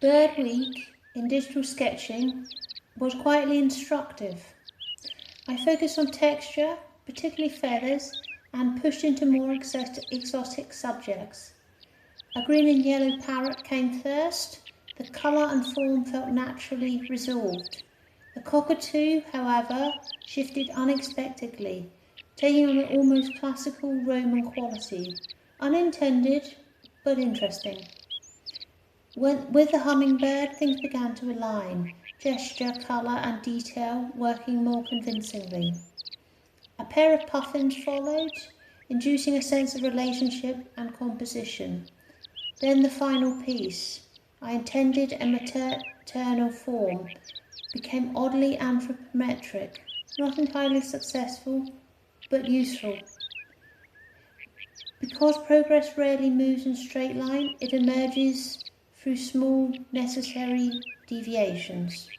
Bird Week in digital sketching was quietly instructive. I focused on texture, particularly feathers, and pushed into more exotic subjects. A green and yellow parrot came first. The colour and form felt naturally resolved. The cockatoo, however, shifted unexpectedly, taking on an almost classical Roman quality, unintended but interesting. With the hummingbird, things began to align, gesture, colour and detail working more convincingly. A pair of puffins followed, inducing a sense of relationship and composition. Then the final piece, I intended a maternal form, became oddly anthropometric, not entirely successful, but useful. Because progress rarely moves in a straight line, it emerges through small, necessary deviations.